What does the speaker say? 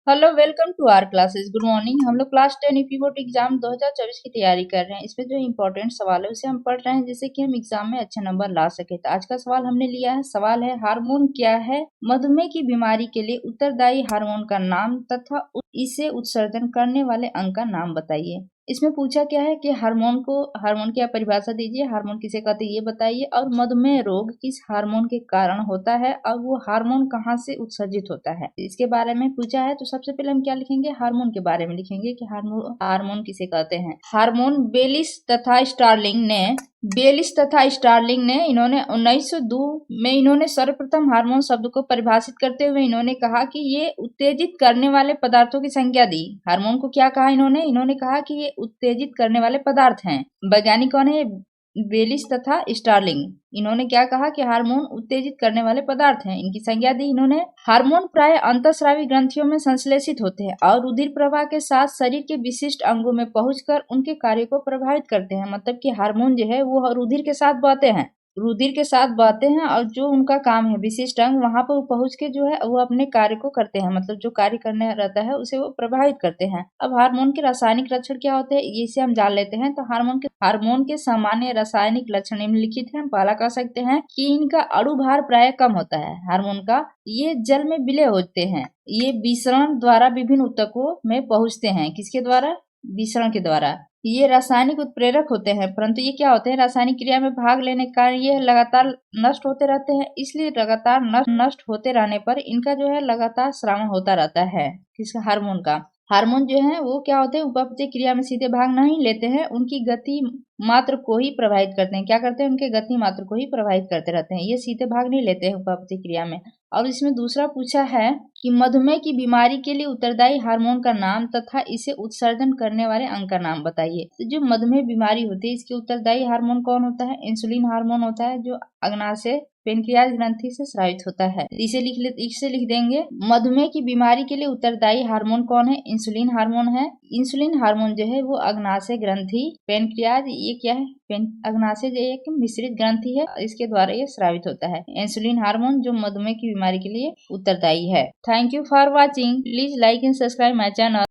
Hello, welcome to our classes. Good morning. हम लोग class 10 EP board exam 2024 की तैयारी कर रहे हैं। इसमें जो इम्पोर्टेंट सवाल है उसे हम पढ़ रहे हैं जिससे कि हम एग्जाम में अच्छे नंबर ला सके। तो आज का सवाल हमने लिया है। सवाल है, हार्मोन क्या है? मधुमेह की बीमारी के लिए उत्तरदायी हार्मोन का नाम तथा इसे उत्सर्जन करने वाले अंग का नाम बताइए। इसमें पूछा क्या है कि हार्मोन की आप परिभाषा दीजिए, हार्मोन किसे कहते हैं ये बताइए, और मधुमेह रोग किस हार्मोन के कारण होता है और वो हार्मोन कहाँ से उत्सर्जित होता है, इसके बारे में पूछा है। तो सबसे पहले हम क्या लिखेंगे? हार्मोन के बारे में लिखेंगे कि हार्मोन किसे कहते हैं। हार्मोन बेलिस तथा स्टार्लिंग ने इन्होंने 1902 में इन्होंने सर्वप्रथम हार्मोन शब्द को परिभाषित करते हुए इन्होंने कहा कि ये उत्तेजित करने वाले पदार्थों की संख्या दी। हार्मोन को क्या कहा इन्होंने कहा कि ये उत्तेजित करने वाले पदार्थ हैं। वैज्ञानिक कौन है? बेलिस तथा स्टार्लिंग। इन्होंने क्या कहा कि हार्मोन उत्तेजित करने वाले पदार्थ हैं। इनकी संज्ञा दी इन्होंने। हार्मोन प्राय अंतःस्रावी ग्रंथियों में संश्लेषित होते हैं और रुधिर प्रवाह के साथ शरीर के विशिष्ट अंगों में पहुंचकर उनके कार्य को प्रभावित करते हैं। मतलब कि हार्मोन जो है वो रुधिर के साथ बहते हैं और जो उनका काम है विशिष्ट अंग वहां पर पहुंच के जो है वो अपने कार्य को करते हैं। मतलब जो कार्य करने रहता है उसे वो प्रभावित करते हैं। अब हार्मोन के रासायनिक लक्षण क्या होते हैं इसे हम जान लेते हैं। तो हार्मोन के सामान्य रासायनिक लक्षण निम्नलिखित है। हम पहला कह सकते हैं कि इनका अणु भार प्राय कम होता है। हार्मोन का ये जल में विलय होते हैं। ये विसरण द्वारा विभिन्न ऊतकों में पहुंचते हैं। किसके द्वारा? विसरण के द्वारा। ये रासायनिक उत्प्रेरक होते हैं, परंतु ये क्या होते हैं? रासायनिक क्रिया में भाग लेने के कारण ये लगातार नष्ट होते रहते हैं। इसलिए लगातार नष्ट होते रहने पर इनका जो है लगातार श्रावण होता रहता है। किसका? हार्मोन का। हार्मोन जो है वो क्या होते हैं? उपापचय क्रिया में सीधे भाग नहीं लेते हैं, उनकी गति मात्र को ही प्रभावित करते हैं। क्या करते हैं? उनके गति मात्र को ही प्रभावित करते रहते हैं। ये सीधे भाग नहीं लेते हैं उपापचय क्रिया में। अब इसमें दूसरा पूछा है कि मधुमेह की बीमारी के लिए उत्तरदायी हार्मोन का नाम तथा इसे उत्सर्जन करने वाले अंग का नाम बताइए। तो जो मधुमेह बीमारी होती है इसके उत्तरदायी हार्मोन कौन होता है? इंसुलिन हार्मोन होता है, जो अग्नाशय पेनक्रियाज ग्रंथि से स्रावित होता है। इसे लिख देंगे। मधुमेह की बीमारी के लिए उत्तरदायी हार्मोन कौन है? इंसुलिन हार्मोन है। इंसुलिन हार्मोन जो है वो अग्नाशय ग्रंथि पेनक्रियाज, ये क्या है? अग्नाशय जो एक मिश्रित ग्रंथि है, इसके द्वारा ये स्रावित होता है। इंसुलिन हार्मोन जो मधुमेह की बीमारी के लिए उत्तरदायी है। Thank you for watching. Please like and subscribe my channel.